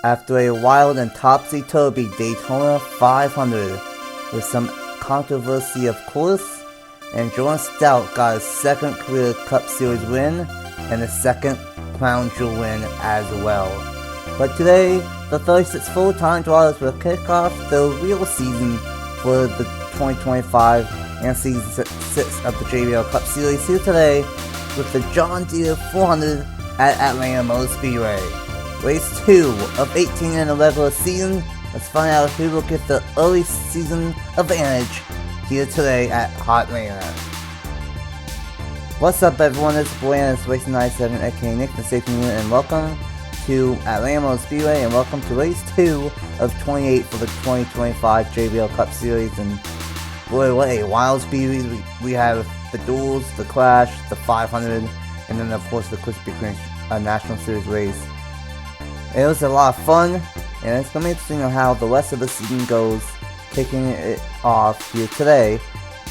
After a wild and topsy-turvy Daytona 500 with some controversy of course, and Jordan Stout got his second career Cup Series win and his second Crown Jewel win as well. But today, the 36 full-time drivers will kick off the real season for the 2025 and Season 6 of the JBL Cup Series here today with the John Deere 400 at Atlanta Motor Speedway. Race 2 of 18 in the regular season. Let's find out who will get the early season advantage here today at Atlanta. What's up everyone, it's boy and it's Race 97 aka Nathan Stapleton, and welcome to Atlanta Motor Speedway and welcome to race 2 of 28 for the 2025 JBL Cup Series. And boy, what a wild speed. We have the duels, the clash, the 500, and then of course the Krispy Kreme National Series race. It was a lot of fun, and it's going to be interesting on how the rest of the season goes, kicking it off here today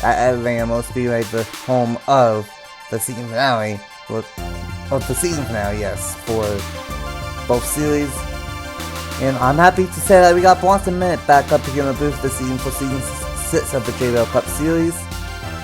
at Atlanta Motor Speedway, the home of the season finale, for both series. And I'm happy to say that we got Bronson Minute back up here in the booth this season for Season 6 of the JBL Cup Series,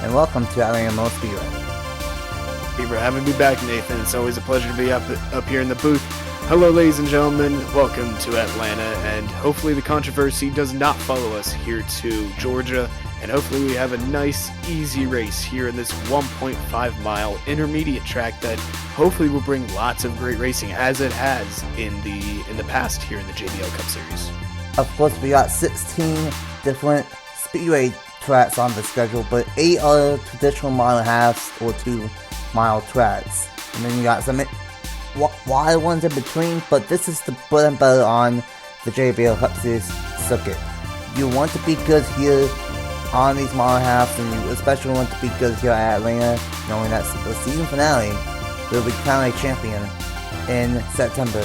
and welcome to Atlanta Motor Speedway. Thank you for having me back, Nathan. It's always a pleasure to be up here in the booth. Hello ladies and gentlemen, welcome to Atlanta, and hopefully the controversy does not follow us here to Georgia, and hopefully we have a nice easy race here in this 1.5 mile intermediate track that hopefully will bring lots of great racing as it has in the past here in the JBL Cup Series. Of course we got 16 different speedway tracks on the schedule, but 8 other traditional mile and a half or 2 mile tracks, and then you got some wild ones in between, but this is the bread and butter on the JBL Cup Series circuit. You want to be good here on these mile and a halves, and you especially want to be good here at Atlanta, knowing that the season finale will be crowned a champion in September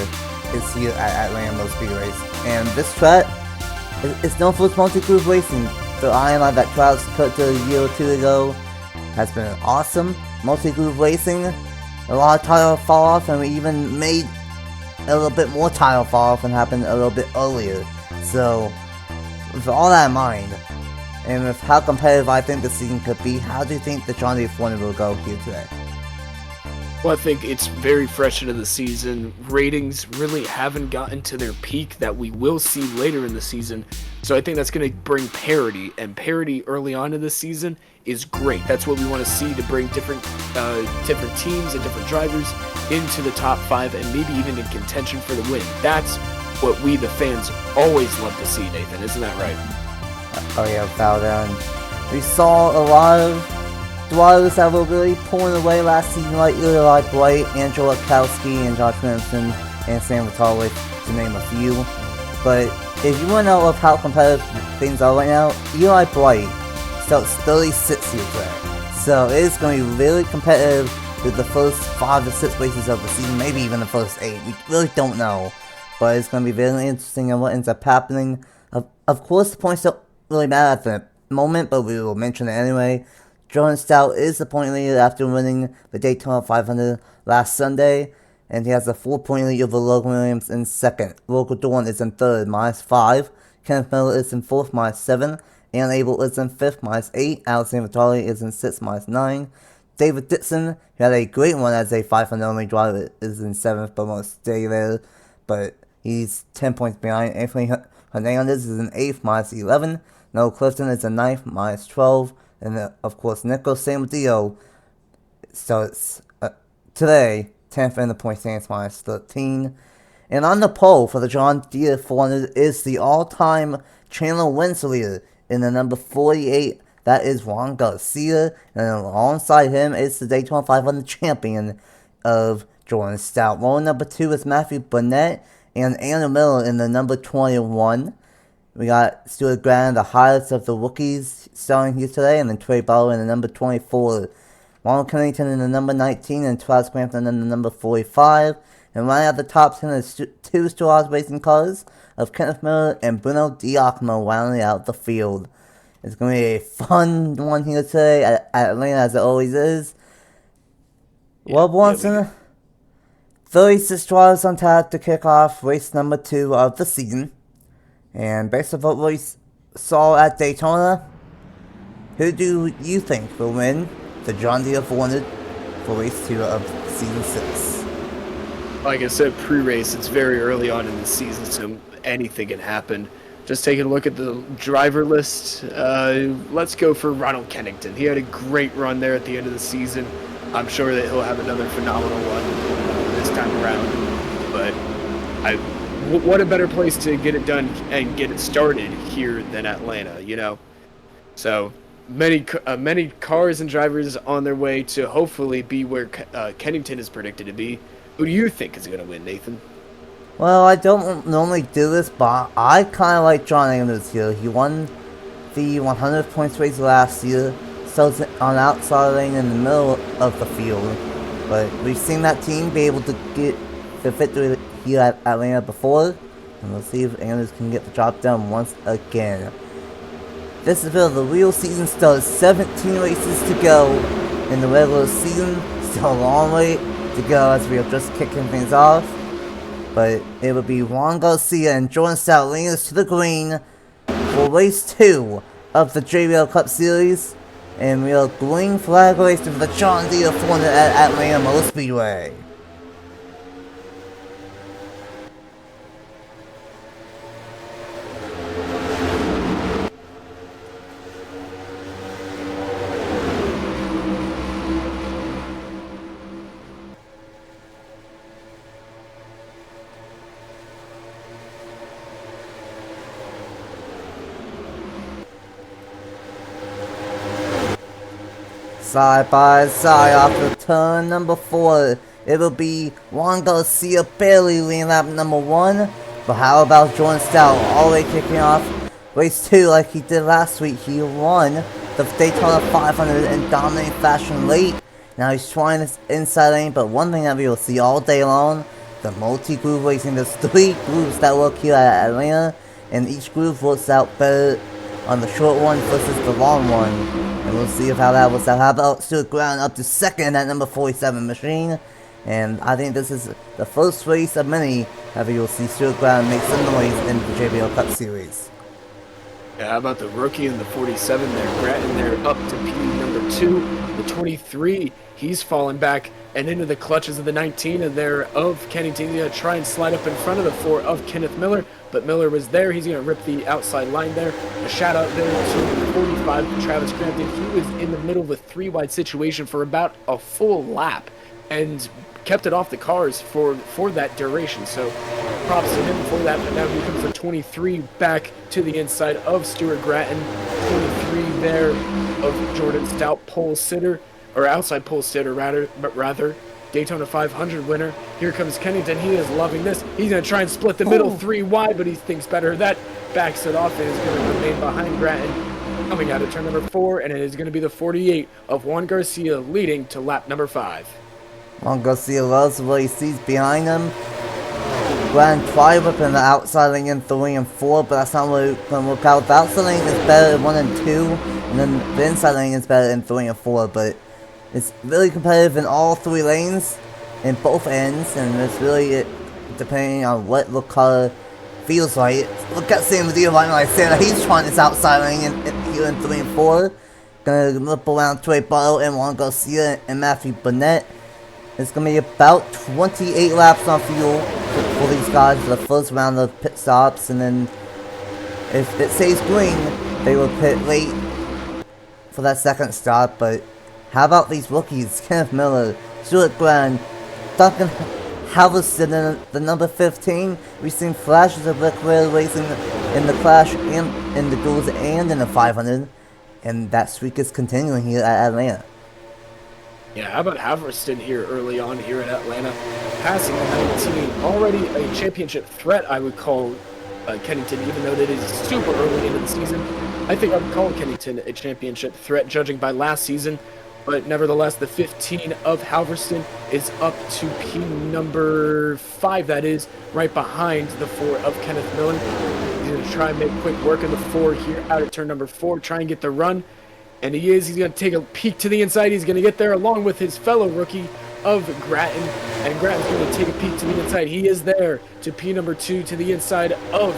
is here at Atlanta Motor Speedway. And this track is known for its multi-groove racing. The IMI that Travis cut to a year or two ago has been awesome. Multi-groove racing. A lot of tire fall off, and we even made a little bit more tire fall off and happened a little bit earlier. So, with all that in mind, and with how competitive I think the season could be, how do you think the John Deere 400 will go here today? Well, I think it's very fresh into the season. Ratings really haven't gotten to their peak that we will see later in the season. So I think that's going to bring parity, and parity early on in the season is great. That's what we want to see, to bring different teams and different drivers into the top 5 and maybe even in contention for the win. That's what we, the fans, always love to see, Nathan. Isn't that right? Oh yeah, without doubt. We saw a lot of drivers that were really pulling away last season, like Eli Blight, Angela Kowski, and Josh Williamson, and Sam Vitale, to name a few. But if you want to know of how competitive things are right now, Eli Blight starts 36 here today. So it is going to be really competitive with the first 5 to 6 races of the season, maybe even the first 8. We really don't know. But it's going to be very interesting on what ends up happening. Of course, the points don't really matter at the moment, but we will mention it anyway. Jordan Stout is the point leader after winning the Daytona 500 last Sunday, and he has a 4-point lead over Logan Williams in second. Logan Dorn is in third, -5. Kenneth Miller is in fourth, -7. Ann Abel is in fifth, -8. Alexander Vitale is in sixth, -9. David Dixon, who had a great one as a 500 only driver, is in seventh, but won't stay there. But he's 10 points behind. Anthony Hernandez is in eighth, -11. Noah Clifton is in ninth, -12. And of course, Nico Samudio starts today, 10th in the point standings, -13. And on the pole for the John Deere 400 is the all-time Chandler wins leader in the number 48. That is Juan Garcia. And alongside him is the Daytona 500 champion of Jordan Stout. Rolling number 2 is Matthew Burnett and Andrew Miller in the number 21. We got Stuart Graham, the highlights of the rookies, starting here today, and then Trey Bauer in the number 24. Ronald Kennington in the number 19, and Travis Crampton in the number 45. And running out the top 10 is 2 Stars racing cars of Kenneth Miller and Bruno Diacono rounding out the field. It's going to be a fun one here today at Atlanta, as it always is. Well, Bronson, 36 drivers on tap to kick off race number 2 of the season. And based on what we saw at Daytona, who do you think will win the John Deere 400 for race 2 of season 6? Like I said, pre-race, it's very early on in the season, so anything can happen. Just taking a look at the driver list, let's go for Ronald Kennington. He had a great run there at the end of the season. I'm sure that he'll have another phenomenal one this time around. But what a better place to get it done and get it started here than Atlanta, you know? So many cars and drivers on their way to hopefully be where Kennington is predicted to be. Who do you think is going to win, Nathan? Well, I don't normally do this, but I kind of like John Anders here. He won the 100 points race last year, starts on outside lane in the middle of the field. But we've seen that team be able to get the victory here at Atlanta before, and we'll see if Anders can get the job done once again. This is where the real season starts. 17 races to go in the regular season. Still a long way to go as we are just kicking things off. But it will be Juan Garcia and Jordan Stout leading us to the green for race 2 of the JBL Cup Series. And we are green flag racing for the John Deere 400 at Atlanta Motor Speedway. Side by side after turn number 4, it will be Juan Garcia barely leading lap number 1. But how about Jordan Stout all the way kicking off race 2 like he did last week? He won the Daytona 500 in dominating fashion late. Now he's trying this inside lane, but one thing that we will see all day long, the multi-groove racing. There's 3 grooves that work here at Atlanta, and each groove works out better on the short one versus the long one. And we'll see how that works out. How about Stuart Brown up to second at number 47 machine? And I think this is the first race of many that you'll see Stuart Brown make some noise in the JBL Cup Series. Yeah, how about the rookie in the 47 there, Grattan there up to P number 2, the 23, he's falling back and into the clutches of the 19 and there of Kennington. He's going to try and slide up in front of the 4 of Kenneth Miller, but Miller was there. He's going to rip the outside line there. A shout out there to the 45 to Travis Crampton. He was in the middle of a 3-wide situation for about a full lap and kept it off the cars for that duration. So props to him for that. But now he comes the 23 back to the inside of Stuart Grattan. 23 there of Jordan Stout, pole sitter, or outside pole sitter rather. Daytona 500 winner. Here comes Kennington. He is loving this. He's going to try and split the middle 3 wide, but he thinks better of that. Backs it off and is going to remain behind Grattan. Coming out of turn number 4, and it is going to be the 48 of Juan Garcia leading to lap number 5. Juan Garcia loves what he sees behind him. Grattan tried whipping the outside lane in 3 and 4, but that's not going to work out. The outside lane is better in 1 and 2, and then the inside lane is better in 3 and 4, but it's really competitive in all 3 lanes, in both ends, and it's really depending on what the color feels like. Look at Sam Medina right now, like saying he's trying this outside lane here in 3 and 4. Gonna look around Trey Butler and Juan Garcia and Matthew Burnett. It's gonna be about 28 laps on fuel for these guys for the first round of pit stops, and then if it stays green, they will pit late for that second stop. But how about these rookies? Kenneth Miller, Stuart Grattan, Duncan Halverson in the number 15. We've seen flashes of Rick Ware racing in the Clash and in the Duels and in the 500. And that streak is continuing here at Atlanta. Yeah, how about Halverson here early on here in Atlanta? Passing the 19. Already a championship threat, I would call Kennington, even though it is super early into the season. I think I would call Kennington a championship threat, judging by last season. But nevertheless, the 15 of Halverson is up to P number 5, that is, right behind the 4 of Kenneth Miller. He's going to try and make quick work of the 4 here out at turn number 4, try and get the run. And he's going to take a peek to the inside. He's going to get there along with his fellow rookie, of Grattan, and Grattan's going to take a peek to the inside. He is there to P number 2 to the inside of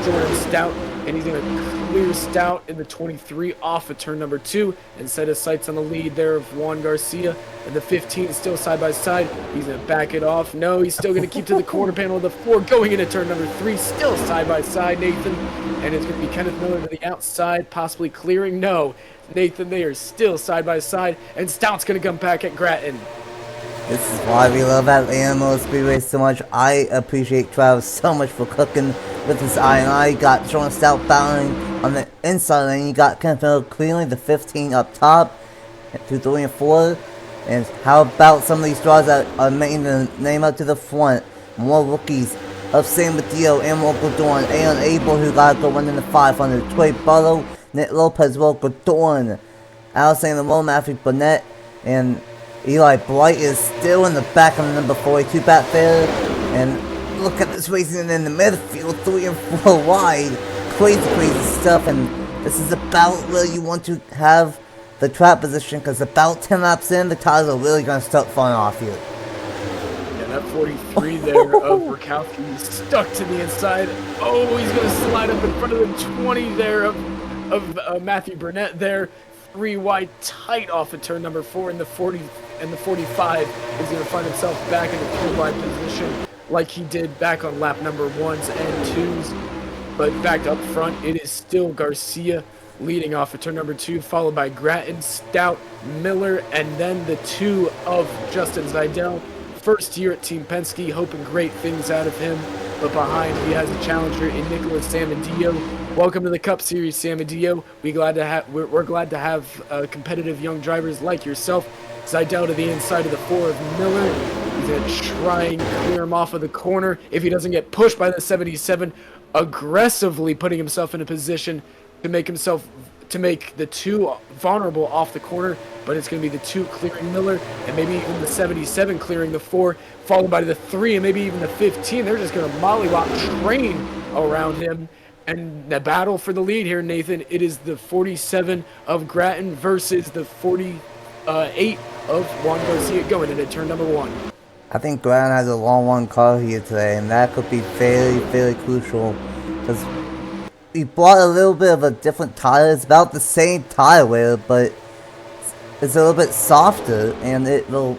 Jordan Stout, and he's going to clear Stout in the 23 off of turn number 2 and set his sights on the lead there of Juan Garcia. And the 15 is still side by side. He's going to back it off. No, he's still going to keep to the quarter panel of the 4 going into turn number 3, still side by side, Nathan. And it's going to be Kenneth Miller to the outside, possibly clearing. No, Nathan, they are still side by side, and Stout's going to come back at Grattan. This is why we love Atlanta Motor Speedway so much. I appreciate Travis so much for cooking with his eye, and I got Jordan Stout battling on the inside lane. You got Kenneth Miller clearly the 15 up top, 2, 3, and 4. And how about some of these draws that are making the name up to the front? More rookies of San Mateo and Local Dawn, and Abel, who got a good one in the 500. Troy Barlow, Nick Lopez, Local Dawn, Alexander Lowe, Matthew Burnett, and Eli Blight is still in the back of the number 42 back there. And look at this racing in the midfield, 3 and 4 wide. Crazy stuff. And this is about where you want to have the trap position, because about 10 laps in, the tires are really going to start falling off here. Yeah, that 43 there of Rakowski stuck to the inside. Oh, he's going to slide up in front of the 20 there of Matthew Burnett there. 3 wide, tight off of turn number 4, and the 40 and the 45 is going to find himself back in the 3 wide position like he did back on lap number 1s and 2s. But back up front, it is still Garcia leading off of turn number 2, followed by Grattan, Stout, Miller, and then the 2 of Justin Zidell. First year at Team Penske, hoping great things out of him, but behind he has a challenger in Nicholas Samadillo. Welcome to the Cup Series, Samadillo. We're glad to have competitive young drivers like yourself. Zidell to the inside of the 4 of Miller. He's going to try and clear him off of the corner. If he doesn't get pushed by the 77, aggressively putting himself in a position to make the 2 vulnerable off the corner, but it's going to be the 2 clearing Miller, and maybe even the 77 clearing the 4, followed by the 3 and maybe even the 15. They're just going to mollywop train around him. And the battle for the lead here, Nathan, it is the 47 of Grattan versus the 48 of Juan Garcia going into turn number 1. I think Grattan has a long one car here today, and that could be very crucial, because we bought a little bit of a different tire. It's about the same tire wear, but it's a little bit softer, and it will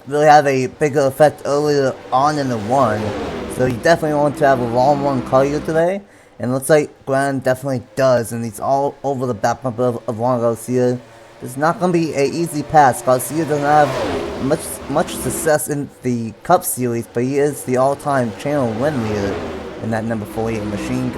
really have a bigger effect earlier on in the 1. So you definitely want to have a long one car here today, and it looks like Grattan definitely does, and he's all over the back bumper of Juan Garcia. It's not going to be an easy pass. Garcia doesn't have much success in the Cup Series, but he is the all-time channel win leader in that number 48 machine.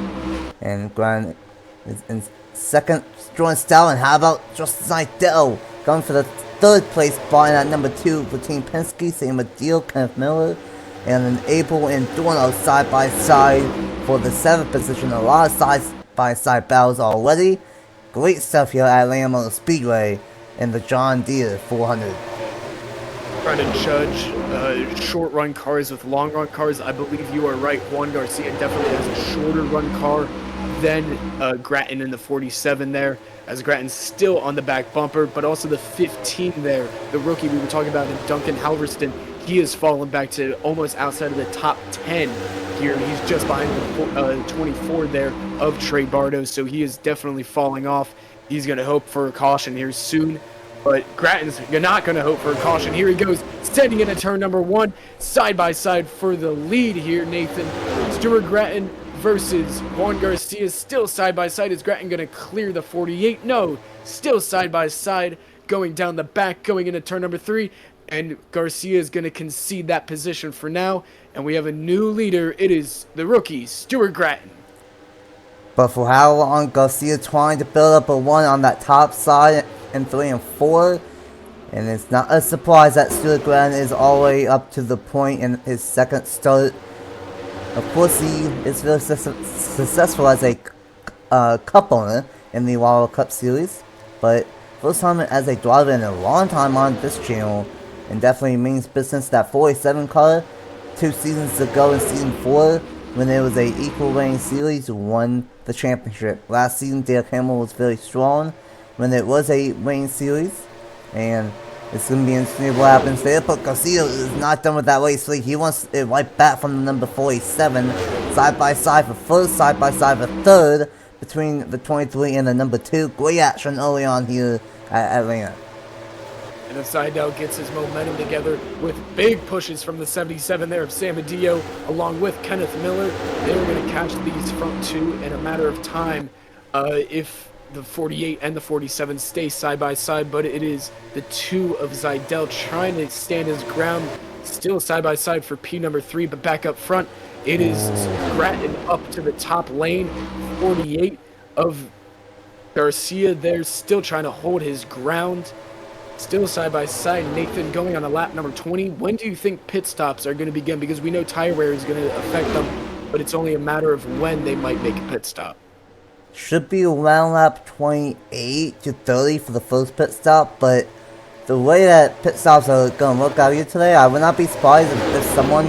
And Grattan is in second, Jordan Stout, and how about Justin Zidell going for the 3rd place spot at number 2 for Team Penske, same with Deal, Kenneth Miller, and then Abel and Dorno side by side for the 7th position. A lot of side by side battles already. Great stuff here at Atlanta Motor Speedway in the John Deere 400. Trying to judge short run cars with long run cars. I believe you are right. Juan Garcia definitely has a shorter run car than Grattan in the 47 there, as Grattan's still on the back bumper, but also the 15 there, the rookie we were talking about in Duncan Halverston. He has fallen back to almost outside of the top 10 here. He's just behind the 24 there of Trey Bardo, so he is definitely falling off. He's going to hope for a caution here soon. But Grattan's not going to hope for a caution. Here he goes, sending into turn number 1, side by side for the lead here, Nathan. Stuart Grattan versus Juan Garcia, still side by side. Is Grattan going to clear the 48? No, still side by side, going down the back, going into turn number 3. And Garcia is going to concede that position for now. And we have a new leader. It is the rookie, Stuart Grattan. But for how long Garcia trying to build up a 1 on that top side in 3 and 4, and it's not a surprise that Stuart Grattan is all the way up to the point in his 2nd start. Of course, he is very successful as a cup owner in the Wassup Cup Series, but first time as a driver in a long time on this channel, and definitely means business. That 47 car 2 seasons ago in season 4, when it was a equal weighing series, won the championship. Last season, Dale Campbell was very strong when it was a weighing series, and It's going to be interesting what happens there, but Garcia is not done with that race lead. He wants it right back from the number 47, side by side for first, side by side for third, between the 23 and the number 2. Great action early on here at Atlanta. And then Seidel gets his momentum together with big pushes from the 77 there of Sam Adio, along with Kenneth Miller. They're going to catch these front two in a matter of time if the 48 and the 47 stay side by side, but it is the 2 of Seidel trying to stand his ground, still side by side for P number 3, but back up front, it is Grattan up to the top lane, 48 of Garcia there, still trying to hold his ground, still side by side. Nathan going on a lap number 20. When do you think pit stops are going to begin? Because we know tire wear is going to affect them, but it's only a matter of when they might make a pit stop. Should be around lap 28 to 30 for the first pit stop, but the way that pit stops are going to look out here today, I would not be surprised if someone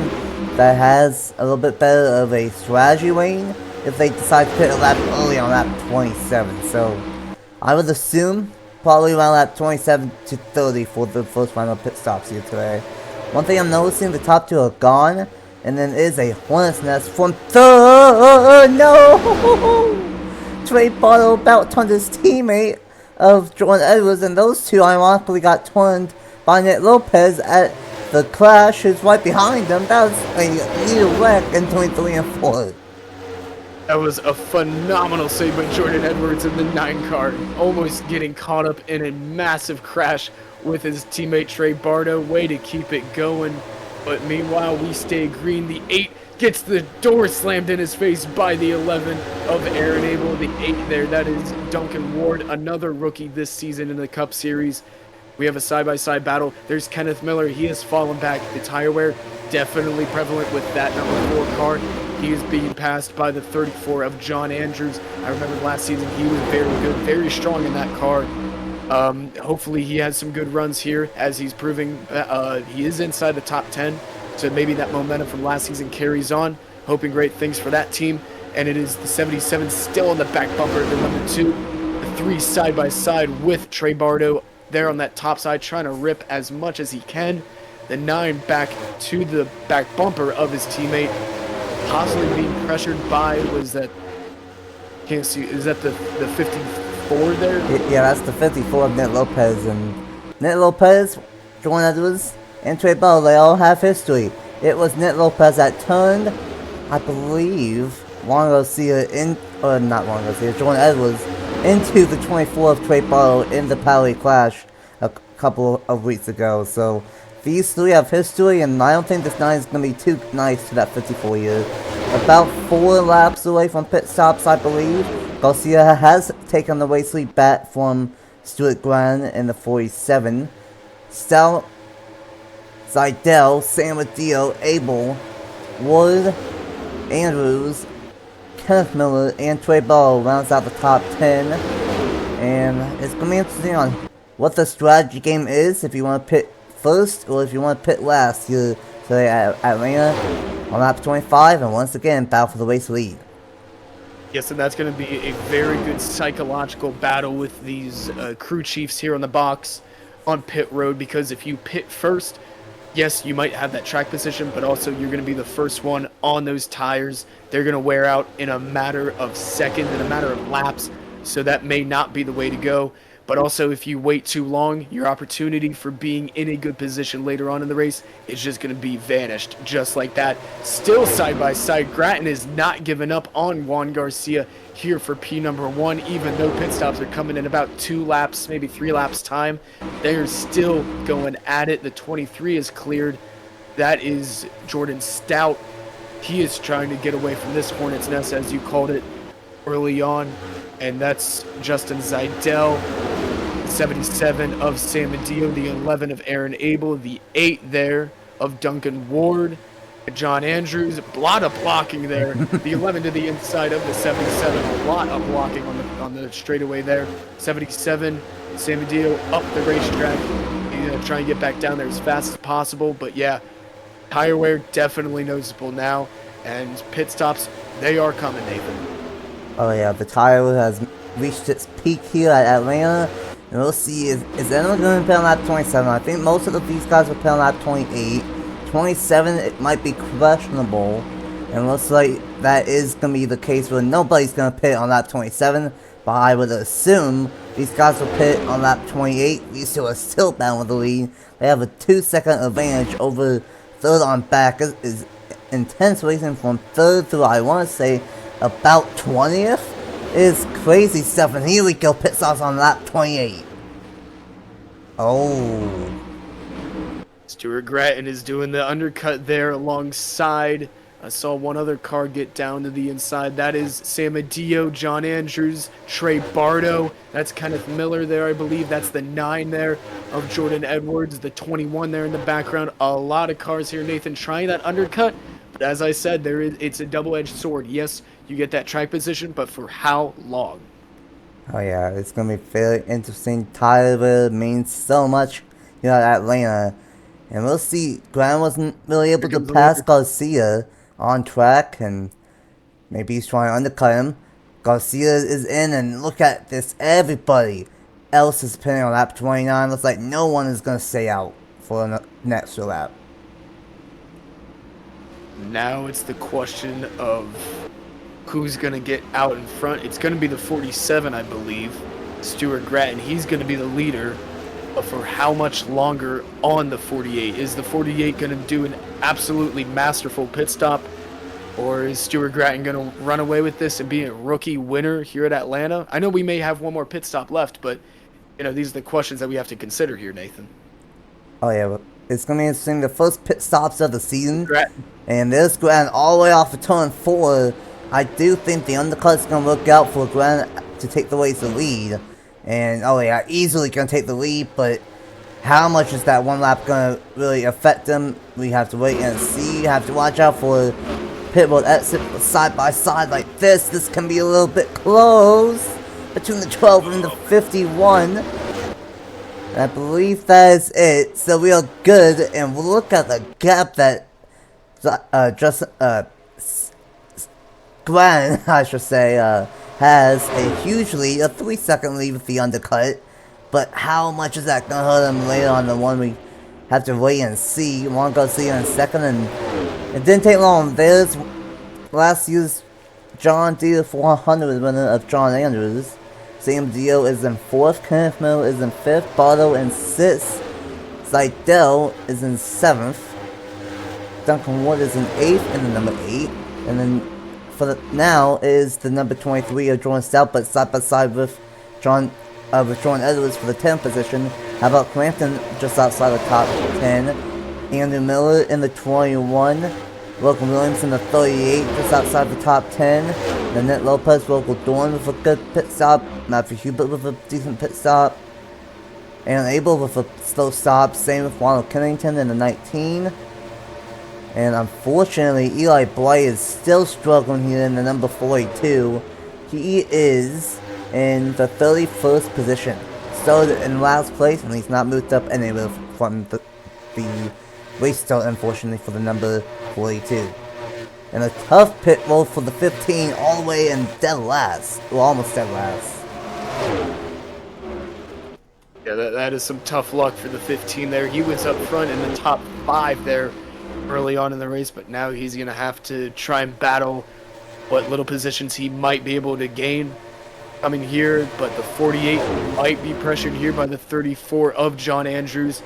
that has a little bit better of a strategy lane, if they decide to pit a lap early on lap 27. So I would assume probably around lap 27 to 30 for the first round of pit stops here today. One thing I'm noticing, the top 2 are gone, and then is a hornet's nest from third. No! Trey Barlow about turned his teammate of Jordan Edwards, and those two ironically got turned by Nick Lopez at the crash, who's right behind them. That was a near wreck in 23 and 4. That was a phenomenal save by Jordan Edwards in the 9 car, almost getting caught up in a massive crash with his teammate Trey Bardo. Way to keep it going. But meanwhile, we stay green. The 8 gets the door slammed in his face by the 11 of Aaron Abel. The 8 there, that is Duncan Ward, another rookie this season in the Cup Series. We have a side-by-side battle. There's Kenneth Miller. He has fallen back. The tire wear definitely prevalent with that number 4 car. He is being passed by the 34 of John Andrews. I remember last season he was very good, very strong in that car. Hopefully he has some good runs here, as he's proving he is inside the top 10. So maybe that momentum from last season carries on. Hoping great things for that team. And it is the 77 still on the back bumper of the number 2. The 3 side by side with Trey Bardo there on that top side, trying to rip as much as he can. The 9 back to the back bumper of his teammate, possibly being pressured by, was that, can't see, is that the 54 there? Yeah, that's the 54 of Nick Lopez. And Nick Lopez, Jordan Edwards, and Trey Barlow, they all have history. It was Nick Lopez that turned, I believe, Juan Garcia Jordan Edwards into the 24 of Trey Barlow in the Pally Clash a couple of weeks ago. So these 3 have history, and I don't think this 9 is going to be too nice to that 54 year. About 4 laps away from pit stops, I believe. Garcia has taken the race lead back from Stuart Grant in the 47. Stout, Seidel, Sam Adio, Abel, Wood, Andrews, Kenneth Miller, and Trey Barlow rounds out the top 10. And it's going to be interesting on what the strategy game is, if you want to pit first or if you want to pit last here today at Atlanta on lap 25. And once again, battle for the race lead. Yes, and that's going to be a very good psychological battle with these crew chiefs here on the box on pit road, because if you pit first, yes, you might have that track position, but also you're going to be the first one on those tires. They're going to wear out in a matter of seconds, in a matter of laps, so that may not be the way to go. But also, if you wait too long, your opportunity for being in a good position later on in the race is just going to be vanished, just like that. Still side by side, Grattan is not giving up on Juan Garcia here for P number 1, even though pit stops are coming in about 2 laps, maybe 3 laps time. They're still going at it. The 23 is cleared. That is Jordan Stout. He is trying to get away from this hornet's nest, as you called it early on. And that's Justin Seidel, 77 of Sam Adio, the 11 of Aaron Abel, the 8 there of Duncan Ward, John Andrews, a lot of blocking there, the 11 to the inside of the 77, a lot of blocking on the straightaway there, 77, Sam Adio up the racetrack, trying to get back down there as fast as possible, but yeah, tire wear definitely noticeable now, and pit stops, they are coming, Nathan. Oh yeah, the tire has reached its peak here at Atlanta. And we'll see, is anyone going to pit on lap 27? I think most of these guys will pit on lap 28. 27, it might be questionable. And looks like that is going to be the case where nobody's going to pit on lap 27. But I would assume these guys will pit on lap 28. These two are still bound with the lead. They have a 2-second advantage over third on back. Is intense racing from third through, I want to say, about 20th. It is crazy stuff. And here we go, pit stops on lap 28. Oh. Stuart Grattan is doing the undercut there alongside. I saw one other car get down to the inside. That is Sam Adio, John Andrews, Trey Bardo. That's Kenneth Miller there, I believe. That's the 9 there of Jordan Edwards, the 21 there in the background. A lot of cars here, Nathan, trying that undercut. But as I said, it's a double-edged sword. Yes, you get that track position, but for how long? Oh yeah, it's going to be very interesting. Tyler means so much here at Atlanta. And we'll see. Grant wasn't really able to pass Garcia on track, and maybe he's trying to undercut him. Garcia is in, and look at this. Everybody else is pinning on lap 29. Looks like no one is going to stay out for an extra lap. Now it's the question of who's going to get out in front. It's going to be the 47, I believe. Stuart Grattan, he's going to be the leader. But for how much longer on the 48? Is the 48 going to do an absolutely masterful pit stop? Or is Stuart Grattan going to run away with this and be a rookie winner here at Atlanta? I know we may have one more pit stop left, but you know, these are the questions that we have to consider here, Nathan. Oh yeah, but it's going to be interesting. The first pit stops of the season. And there's Grattan all the way off of turn 4. I do think the undercut's going to work out for Grattan to take the race to lead. And, oh yeah, easily going to take the lead, but how much is that one lap going to really affect them? We have to wait and see. Have to watch out for pit road exit side by side like this. This can be a little bit close between the 12 and the 51. And I believe that is it. So we are good, and we'll look at the gap that Glenn, I should say, has a huge lead, a 3-second lead with the undercut. But how much is that going to hurt him later on? The one we have to wait and see. Want to go see in a second, and it didn't take long. There's last year's John Deere 400 winner of John Andrews. Sam Dio is in 4th, Kenneth Miller is in 5th, Bardo in 6th, Seidel is in 7th, Duncan Wood is in 8th in the number 8, and then for now is the number 23 of Jordan Stout, but side by side with Jordan Edwards for the 10th position. How about Crampton just outside the top 10? Andrew Miller in the 21. Logan Williams in the 38, just outside the top 10. Nanette Lopez, Local Dorn with a good pit stop. Matthew Hubert with a decent pit stop. Aaron Abel with a slow stop. Same with Ronald Kennington in the 19. And unfortunately, Eli Blight is still struggling here in the number 42. He is in the 31st position. Started in last place, and he's not moved up anywhere from the race start, unfortunately, for the number 42. And a tough pit roll for the 15, all the way in dead last. Well, almost dead last. Yeah, that is some tough luck for the 15 there. He was up front in the top 5 there early on in the race, but now he's going to have to try and battle what little positions he might be able to gain coming here. But the 48 might be pressured here by the 34 of John Andrews.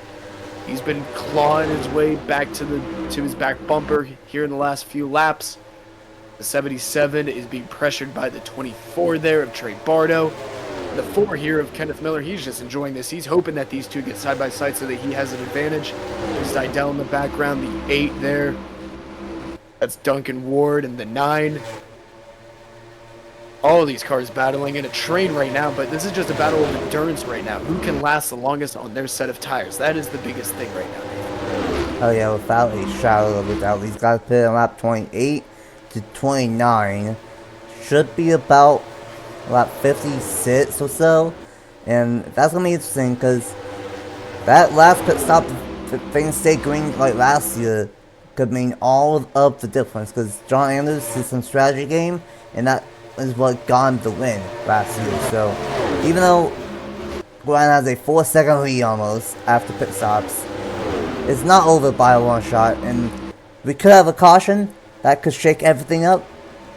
He's been clawing his way back to his back bumper here in the last few laps. The 77 is being pressured by the 24 there of Trey Bardo. The 4 here of Kenneth Miller, he's just enjoying this. He's hoping that these two get side by side so that he has an advantage. There's Seidel in the background, the 8 there. That's Duncan Ward and the 9. All of these cars battling in a train right now, but this is just a battle of endurance right now. Who can last the longest on their set of tires? That is the biggest thing right now. Oh yeah, without a shadow of a doubt. These guys pit on lap 28 to 29. Should be about lap 56 or so. And that's going to be interesting because that last pit stop, if things stay green like last year, could mean all of the difference. Because John Andrews is some strategy game, and that is what got him the win last year. So even though Grant has a 4-second lead almost after pit stops. It's not over by a long shot, and we could have a caution that could shake everything up.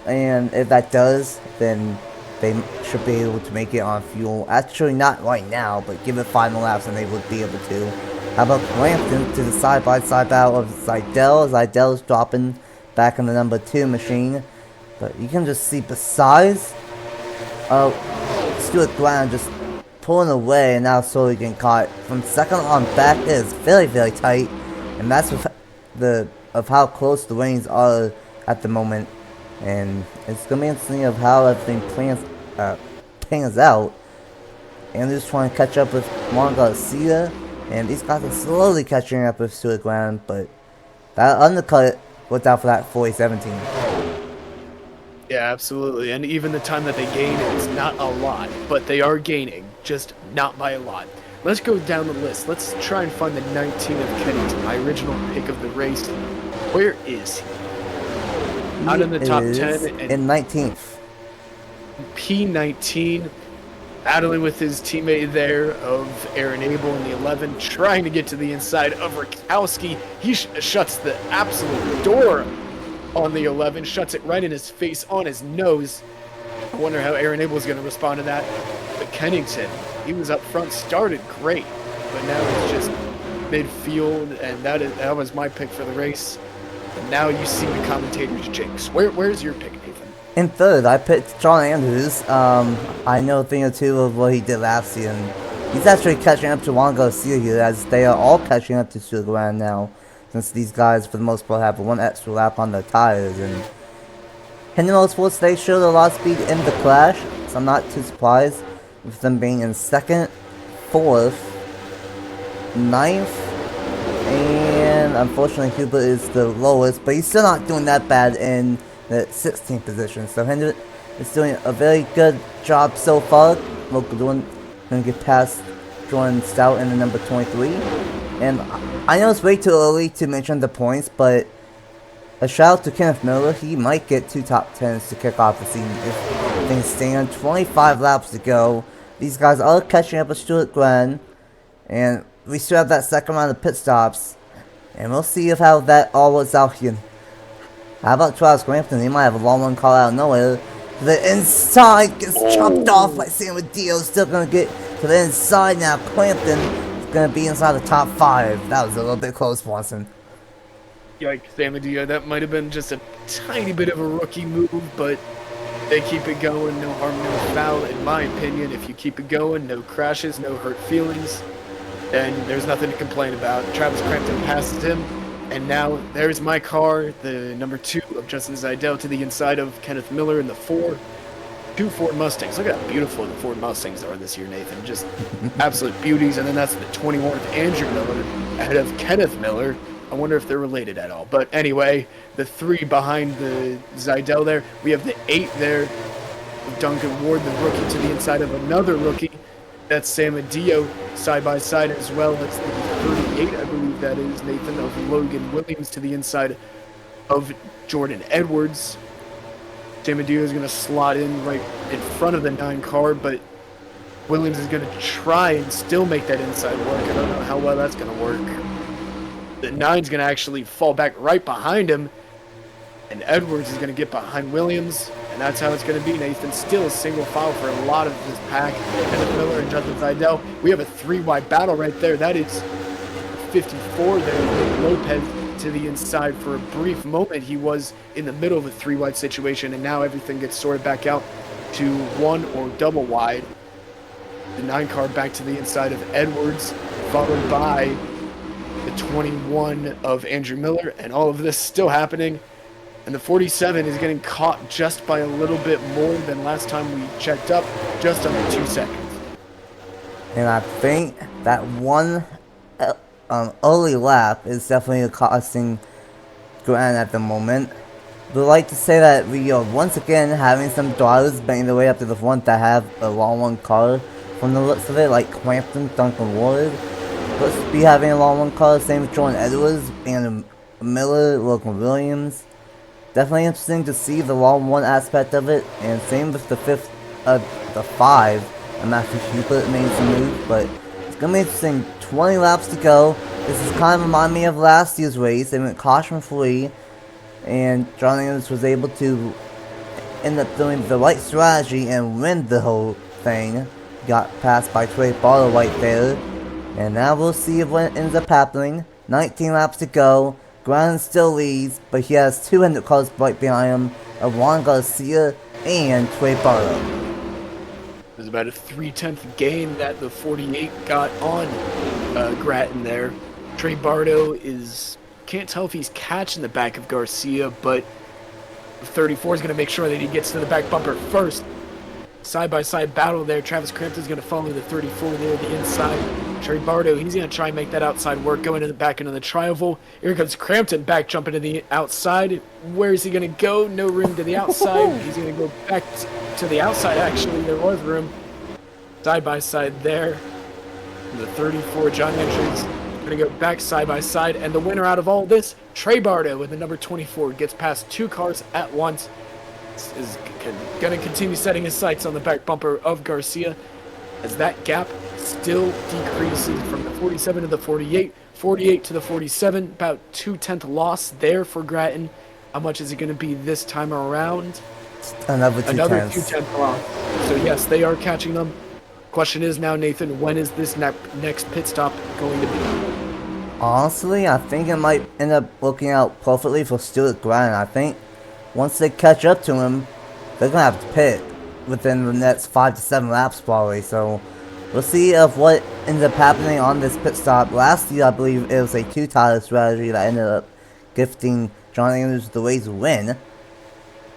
And if that does, then they should be able to make it on fuel. Actually, not right now, but give it 5 more laps and they would be able to. How about Clampton to the side-by-side battle of Zidell? Zidell's dropping back in the number 2 machine. But you can just see besides Stuart Grant just pulling away and now slowly getting caught. From second on back, it is very, very tight. And that's of how close the lanes are at the moment. And it's going to be interesting of how everything pans out. And they're just trying to catch up with Juan Garcia. And these guys are slowly catching up with Stuart Grant. But that undercut looked out for that 40-17. Yeah, absolutely. And even the time that they gain is not a lot, but they are gaining, just not by a lot. Let's go down the list. Let's try and find the 19 of Kennington, my original pick of the race. Where is he? Out in the top 10. In 19th. P19, battling with his teammate there of Aaron Abel in the 11, trying to get to the inside of Rakowski. He shuts the absolute door on the 11, shuts it right in his face, on his nose. I wonder how Aaron Abel is going to respond to that. But Kennington, he was up front, started great, but now it's just midfield, and that was my pick for the race. And now you see the commentators jinx. Where's your pick, Nathan? In third, I picked John Andrews. I know a thing or two of what he did last season. He's actually catching up to Juan Garcia here, as they are all catching up to Stuart Grant now, since these guys, for the most part, have 1 extra lap on their tires. And Hendon Motorsports, they showed a lot of speed in the clash, so I'm not too surprised with them being in 2nd, 4th, 9th, and unfortunately Hubert is the lowest, but he's still not doing that bad in the 16th position. So Hendon is doing a very good job so far. Local going to get past Jordan Stout in the number 23. And I know it's way too early to mention the points, but a shout out to Kenneth Miller. He might get 2 top 10s to kick off the season if things stand. 25 laps to go. These guys are catching up with Stuart Grant, and we still have that second round of pit stops, and we'll see if how that all works out here. How about Travis Crampton? He might have a long one call out of nowhere. The inside gets chopped off by Sam Dio. Still gonna get to the inside now. Crampton is gonna be inside the top 5. That was a little bit close, Watson. Yikes, Samadeo, that might have been just a tiny bit of a rookie move, but they keep it going, no harm, no foul, in my opinion. If you keep it going, no crashes, no hurt feelings, then there's nothing to complain about. Travis Crampton passes him, and now there's my car, the number 2 of Justin Zidell to the inside of Kenneth Miller in the 4. 2 Ford Mustangs. Look at how beautiful the Ford Mustangs are this year, Nathan. Just absolute beauties. And then that's the 21 of Andrew Miller ahead of Kenneth Miller. I wonder if they're related at all. But anyway, the 3 behind the Zidell there. We have the 8 there of Duncan Ward, the rookie, to the inside of another rookie. That's Sam Adio side by side as well. That's the 38, I believe that is, Nathan, of Logan Williams to the inside of Jordan Edwards. Sam Adio is going to slot in right in front of the 9 car, but Williams is going to try and still make that inside work. I don't know how well that's going to work. The 9's going to actually fall back right behind him, and Edwards is going to get behind Williams, and that's how it's going to be, Nathan. Still a single file for a lot of this pack. Kenneth Miller and Justin Zidell. We have a 3-wide battle right there. That is 54 there. Lopez to the inside. For a brief moment, he was in the middle of a 3-wide situation, and now everything gets sorted back out to 1 or double wide. The 9 car back to the inside of Edwards, followed by the 21 of Andrew Miller, and all of this still happening. And the 47 is getting caught just by a little bit more than last time we checked up, just under 2 seconds. And I think that one early lap is definitely costing Grant at the moment. We'd like to say that we are once again having some drivers banging their way up to the front that have a long one car from the looks of it, like Clampton, Duncan Ward. Let's be having a long one car, same with Jordan Edwards and Miller, Logan Williams. Definitely interesting to see the long one aspect of it, and same with the 5 and Matthew Hubert made some moves, but it's going to be interesting. 20 laps to go. This is kind of remind me of last year's race. They went caution free, and John Deere was able to end up doing the right strategy and win the whole thing. Got passed by Trey Barlow right there, and now we'll see what ends up happening. 19 laps to go. Grant still leads, but he has 200 cars right behind him of Juan Garcia and Trey Barlow. There's about a 3/10 gain that the 48 got on Grattan there. Trey Bardo can't tell if he's catching the back of Garcia, but the 34 is going to make sure that he gets to the back bumper first. Side-by-side battle there. Travis Crampton's going to follow the 34 there to the inside. Trey Bardo, he's going to try and make that outside work, going in the back into the tri-oval. Here comes Crampton back jumping to the outside. Where is he going to go? No room to the outside. He's going to go back to the outside, actually. There was room. Side-by-side there. The 34, John Deere's going to go back side-by-side. And the winner out of all this, Trey Bardo with the number 24, gets past 2 cars at once. Is going to continue setting his sights on the back bumper of Garcia as that gap still decreases from the 47 to the 48, 48 to the 47, about 2/10 loss there for Grattan. How much is it going to be this time around? Another 2/10 loss. So yes, they are catching them. Question is now, Nathan, when is this next pit stop going to be? Honestly, I think it might end up working out perfectly for Stuart Grattan. I think once they catch up to him, they're going to have to pit within the next 5 to 7 laps probably. So we'll see if what ends up happening on this pit stop. Last year, I believe it was a 2-tire strategy that ended up gifting John Deere the race win.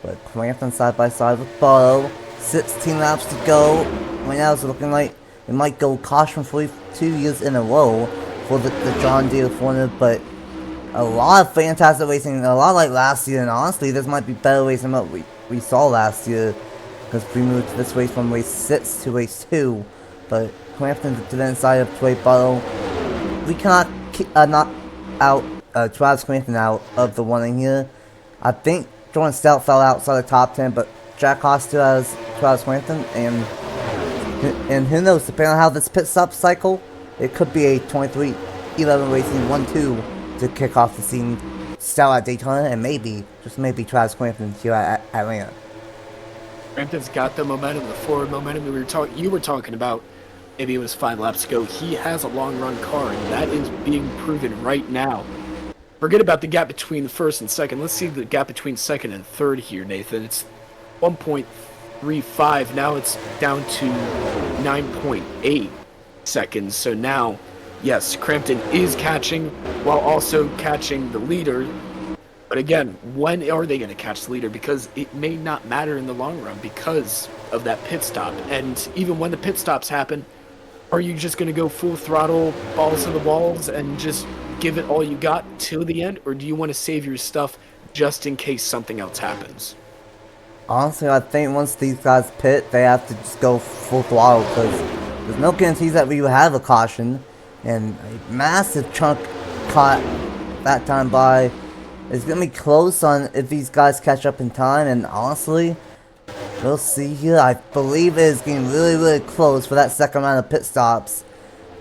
But Crampton side by side with Barlow. 16 laps to go. Right now it's looking like it might go caution free 2 years in a row for the John Deere 400, but a lot of fantastic racing, a lot like last year, and honestly, this might be better racing than what we saw last year, because we moved this race from race 6 to race 2, but Crampton to the inside of Trey Barlow. We cannot knock out Travis Crampton out of the running here. I think Jordan Stout fell outside the top 10, but Jack Haas still has Travis Crampton, and who knows, depending on how this pit stop cycle, it could be a 23-11 racing 1-2 to kick off the season. Stout at Daytona, and maybe, just maybe, Travis Crampton here at Atlanta. Crampton's got the momentum, the forward momentum you were talking about. Maybe it was 5 laps ago. He has a long run car, and that is being proven right now. Forget about the gap between the first and second. Let's see the gap between second and third here, Nathan. It's 1.35. Now it's down to 9.8 seconds. So now, yes, Crampton is catching while also catching the leader. But again, when are they going to catch the leader? Because it may not matter in the long run because of that pit stop. And even when the pit stops happen, are you just going to go full throttle, balls to the walls, and just give it all you got till the end? Or do you want to save your stuff just in case something else happens? Honestly, I think once these guys pit, they have to just go full throttle, because there's no guarantees that we will have a caution. And a massive chunk caught that time by. It's going to be close on if these guys catch up in time, and honestly, we'll see here. I believe it is getting really, really close for that second round of pit stops.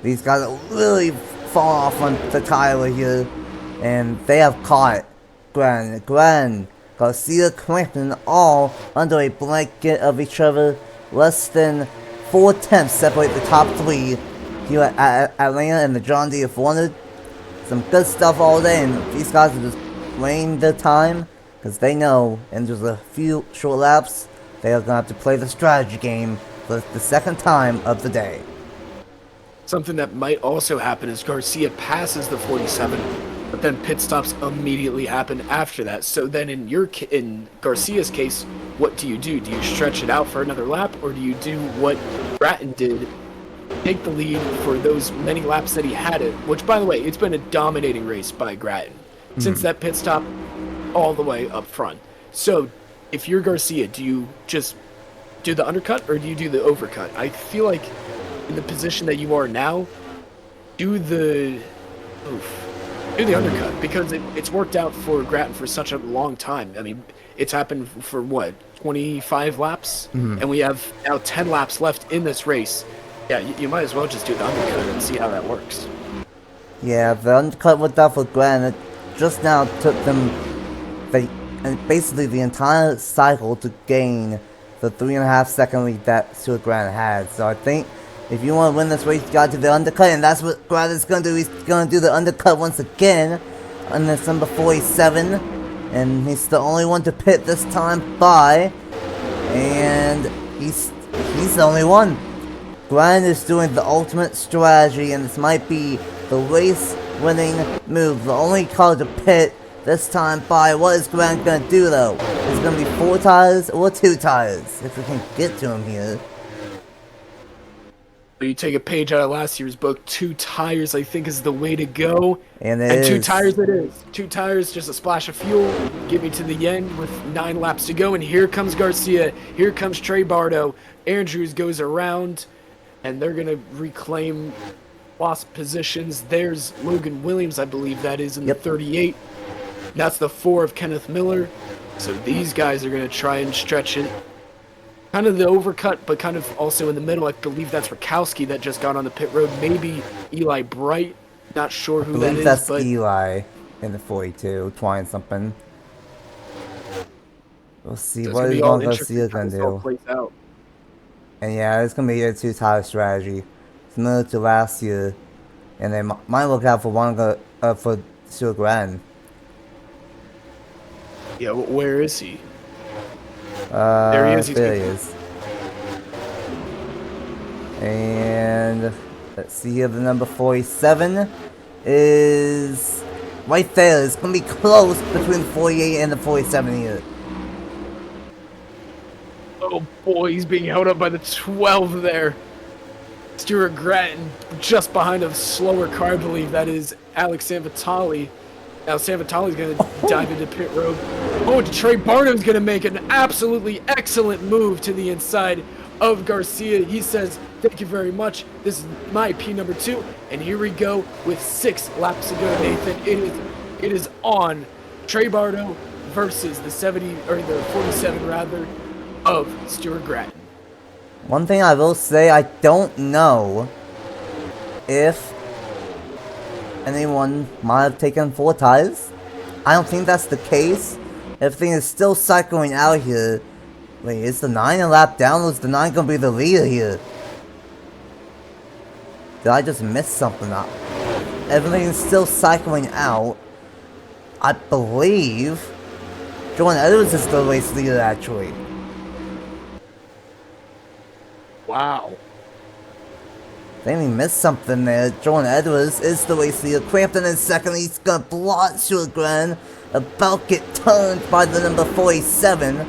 These guys are really falling off on the tire here, and they have caught Glenn, Garcia, Crampton, all under a blanket of each other. Less than 4/10 separate the top 3 here at Atlanta and the John Deere 400. Some good stuff all day, and these guys are just playing their time, because they know in just a few short laps they are going to have to play the strategy game for the second time of the day. Something that might also happen is Garcia passes the 47, but then pit stops immediately happen after that. So then in Garcia's case, what do? Do you stretch it out for another lap, or do you do what Grattan did, take the lead for those many laps that he had it? Which, by the way, it's been a dominating race by Grattan since that pit stop all the way up front. So if you're Garcia, do you just do the undercut or do you do the overcut? I feel like in the position that you are now, do the undercut, because it's worked out for Grattan for such a long time. I mean, It's happened for what, 25 laps? Mhm. And we have now 10 laps left in this race. Yeah, you might as well just do the undercut and see how that works. Yeah, the undercut with that for Grant, it just now took them basically the entire cycle to gain the 3.5 second lead that Stuart Grant had. So I think if you want to win this race, you got to do the undercut, and that's what Grant is going to do. He's going to do the undercut once again on this number 47, and he's the only one to pit this time by, and he's the only one. Grant is doing the ultimate strategy, and this might be the race-winning move. The only car to pit this time by. What is Grant going to do, though? Is it going to be 4 tires or 2 tires? If we can get to him here. You take a page out of last year's book. 2 tires, I think, is the way to go. And 2 tires it is. 2 tires, just a splash of fuel. Get me to the end with 9 laps to go. And here comes Garcia. Here comes Trey Bardo. Andrews goes around. And they're going to reclaim lost positions. There's Logan Williams, I believe that is, in the 38. That's the 4 of Kenneth Miller. So these guys are going to try and stretch it. Kind of the overcut, but kind of also in the middle. I believe that's Rakowski that just got on the pit road. Maybe Eli Bright. Not sure who that is. That's but Eli in the 42, trying something. We'll see what Garcia is going to do. And yeah, it's going to be a 2-tire strategy. Similar to last year. And they might look out for one for Stuart Grant. Yeah, where is he? There he is. There he is. And let's see here, the number 47 is right there. It's going to be close between the 48 and the 47 here. Oh boy, he's being held up by the 12 there. Stuart Grattan just behind a slower car, I believe that is Alex Sanvitali. Now Sanvitali's going to dive into pit road. Oh, Trey Barnum's going to make an absolutely excellent move to the inside of Garcia. He says, thank you very much. This is my P number 2. And here we go with 6 laps to go, Nathan. It is on. Trey Bardo versus the 70, or the 47 rather, of Stuart Grattan. One thing I will say, I don't know if anyone might have taken 4 tires. I don't think that's the case. Everything is still cycling out here. Wait, is the 9 a lap down, or is the 9 gonna be the leader here? Did I just miss something up? Everything is still cycling out. I believe Jordan Edwards is the race leader, actually. Wow. I think we missed something there. Jordan Edwards is the race leader. Crampton in second. He's gonna block Stuart Grant. About get turned by the number 47.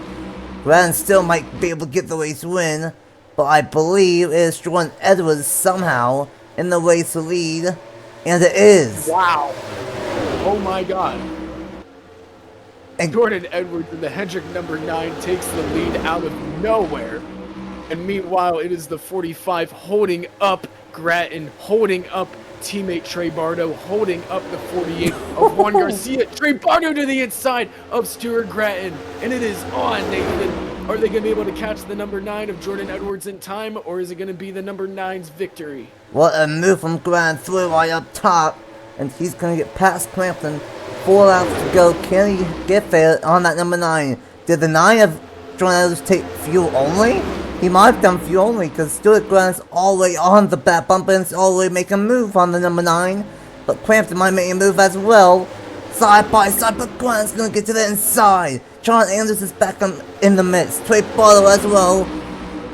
Grant still might be able to get the race win, but I believe it is Jordan Edwards somehow in the race lead, and it is. Wow. Oh my God. And Jordan Edwards in the Hendrick number 9 takes the lead out of nowhere. And meanwhile, it is the 45 holding up Grattan, holding up teammate Trey Bardo, holding up the 48 of Juan Garcia. Trey Bardo to the inside of Stuart Grattan. And it is on, Nathan. Are they going to be able to catch the number 9 of Jordan Edwards in time, or is it going to be the number 9's victory? What a move from Grant, threw right up top. And he's going to get past Crampton. 4 laps to go. Can he get there on that number 9? Did the 9 of Jordan Edwards take fuel only? He might have done fuel only, because Stuart Grant's all the way on the back bumper and all the way making a move on the number 9. But Crampton might make a move as well. Side by side, but Grant's going to get to the inside. John Anders is back in the midst. Trey Barlow as well.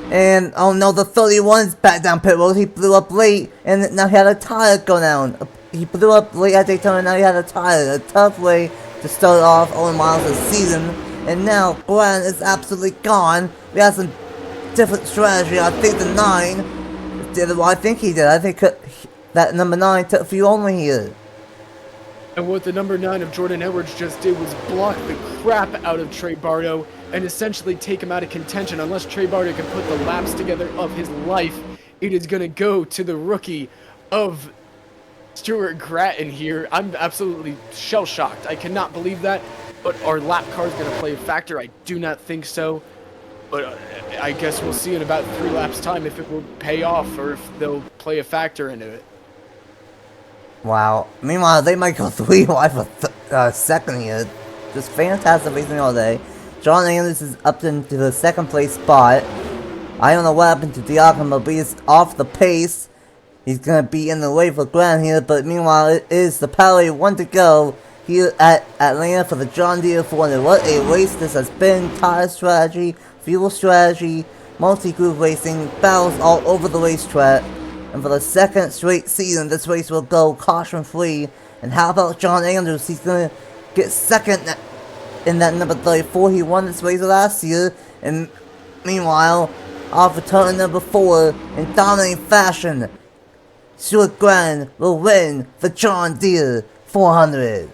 And, oh no, the 31 is back down pit road. He blew up late, and now he had a tire go down. He blew up late at Daytona, and now he had a tire. A tough way to start off all miles of the season. And now, Grant is absolutely gone. We have some different strategy. I think the 9 did what I think he did. I think that number 9 took fuel only here. And what the number 9 of Jordan Edwards just did was block the crap out of Trey Bardo and essentially take him out of contention. Unless Trey Bardo can put the laps together of his life, it is going to go to the rookie of Stuart Grattan here. I'm absolutely shell-shocked. I cannot believe that. But are lap cars going to play a factor? I do not think so. But I guess we'll see in about 3 laps time if it will pay off or if they'll play a factor into it. Wow. Meanwhile, they might go 3 wide for second here. Just fantastic racing all day. John Anders is up into the second place spot. I don't know what happened to Diacomo, but he's off the pace. He's going to be in the way for ground here, but meanwhile, it is the Pally 1 to go here at Atlanta for the John Deere 400. What a race this has been. Tire strategy, fuel strategy, multi-group racing, battles all over the racetrack. And for the second straight season, this race will go caution-free. And how about John Andrews? He's going to get second in that number 34. He won this race last year. And meanwhile, off of turn number 4, in dominating fashion, Stuart Grand will win the John Deere 400.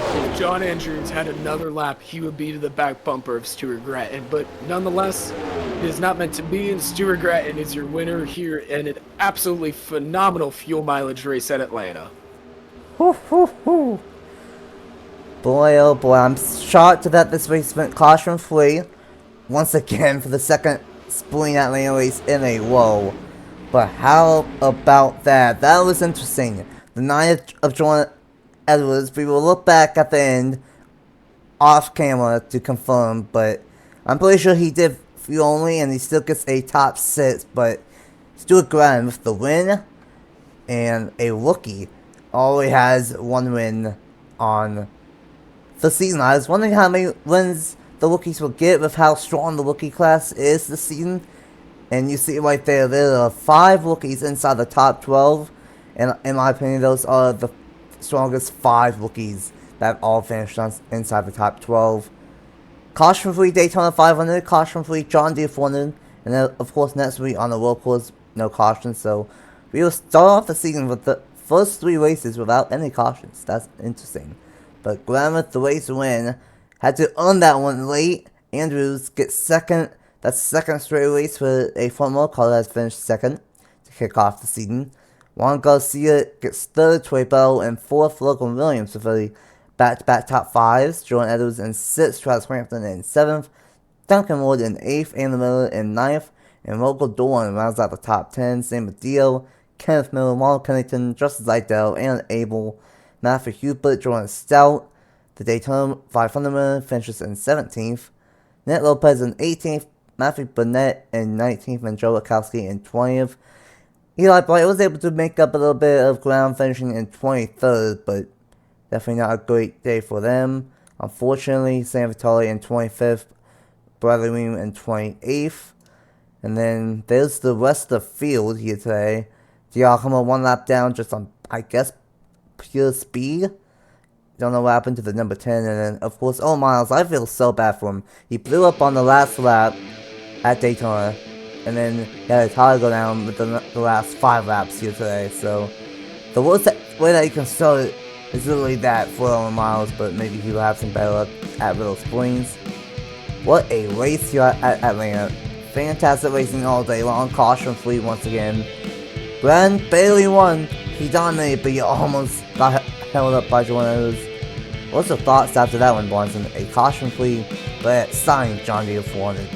If John Andrews had another lap, he would be to the back bumper of Stuart Grattan. But nonetheless, it is not meant to be, and Stuart Grattan is your winner here in an absolutely phenomenal fuel mileage race at Atlanta. Woo, woo, woo. Boy, oh boy, I'm shocked that this race went caution-free once again for the second spring Atlanta race in a row. But how about that? That was interesting. The night of Jordan Edwards, we will look back at the end off camera to confirm, but I'm pretty sure he did fuel only and he still gets a top 6, but Stuart Graham with the win and a rookie only has 1 win on the season. I was wondering how many wins the rookies will get with how strong the rookie class is this season. And you see right there, there are 5 rookies inside the top 12. And in my opinion, those are the strongest 5 rookies that all finished inside the top 12. Caution-free Daytona 500, caution-free John Deere 400. And then, of course, next week on the World Course, no caution. So we will start off the season with the first 3 races without any cautions. That's interesting. But Graham with the race win. Had to earn that one late. Andrews gets second. That's second straight race for a front row car that has finished second to kick off the season. Juan Garcia gets third. Troy Bell and 4th. Logan Williams with a back-to-back top 5s. Jordan Edwards in 6th. Travis Crampton in 7th. Duncan Wood in 8th. Andy Miller in 9th. And Local Dorn rounds out the top 10. Same with Dio, Kenneth Miller, Mark Kennington, Justin Zidell, and Abel. Matthew Hubert, Jordan Stout, the Daytona 500 winner, finishes in 17th. Nate Lopez in 18th. Matthew Burnett in 19th. And Joe Rakowski in 20th. Eli Blight was able to make up a little bit of ground, finishing in 23rd, but definitely not a great day for them. Unfortunately, Sam Vitale in 25th. Bradley Weem in 28th. And then there's the rest of the field here today. Giacomo 1 lap down just on, I guess, pure speed. Don't know what happened to the number 10. And then, of course, oh, Miles, I feel so bad for him. He blew up on the last lap at Daytona. And then he had a tire go down with the last 5 laps here today. So, the worst way that you can start it is literally that for Owen Miles. But maybe he will have some better luck at Little Springs. What a race here at Atlanta. Fantastic racing all day long. Caution-free once again. Glenn barely won. He dominated, but he almost got held up by Jordan Edwards. What's the thoughts after that one, Bonson? A caution-free, but signed John Deere 400.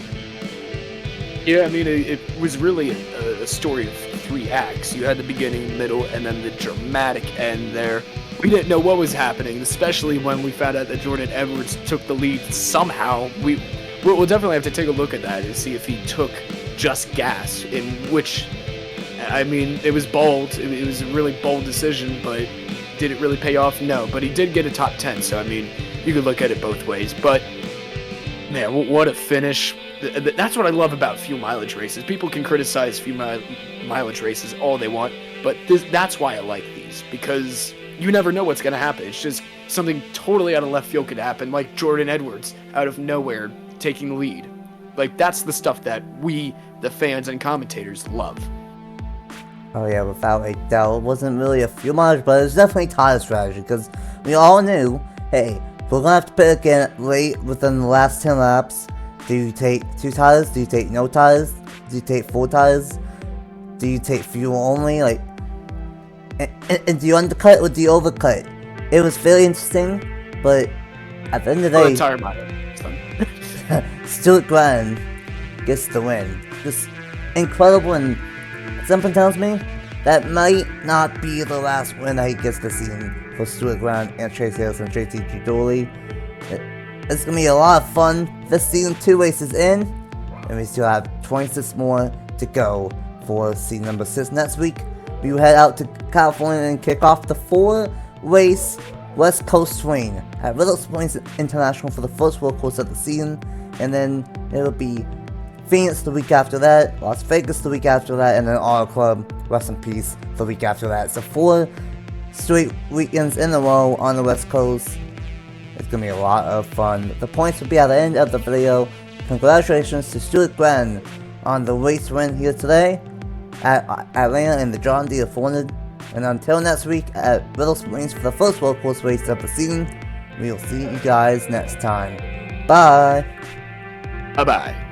Yeah, I mean, it was really a story of 3 acts. You had the beginning, middle, and then the dramatic end there. We didn't know what was happening, especially when we found out that Jordan Edwards took the lead somehow. We'll definitely have to take a look at that and see if he took just gas, in which, I mean, it was bold. It was a really bold decision, but did it really pay off? No, but he did get a top 10, so, I mean, you could look at it both ways. But, man, what a finish. That's what I love about fuel mileage races. People can criticize fuel mileage races all they want, but that's why I like these, because you never know what's going to happen. It's just something totally out of left field could happen, like Jordan Edwards out of nowhere taking the lead. Like, that's the stuff that we, the fans and commentators, love. Oh yeah, without a doubt. It wasn't really a fuel mileage, but it was definitely tire strategy, because we all knew, hey, we're going to have to pick again late within the last 10 laps. Do you take 2 tires? Do you take no tires? Do you take 4 tires? Do you take fuel only? Like, and do you undercut or do you overcut? it was very interesting, but at the end of the I'll day, retire about it. So. Stuart Glenn gets the win. Just incredible, and something tells me that might not be the last win that he gets this season for Stuart Glenn and Chase Harrison and JT Dooley. It's going to be a lot of fun this season, 2 races in, and we still have 26 more to go for season number 6. Next week, we will head out to California and kick off the 4-race West Coast swing at Little Springs International for the first World Course of the season, and then it'll be Phoenix the week after that, Las Vegas the week after that, and then Auto Club, rest in peace, the week after that. So 4 straight weekends in a row on the West Coast. It's going to be a lot of fun. The points will be at the end of the video. Congratulations to Stuart Glenn on the race win here today at Atlanta in the John Deere 400. And until next week at Little Springs for the first World Course race of the season, we will see you guys next time. Bye! Bye-bye.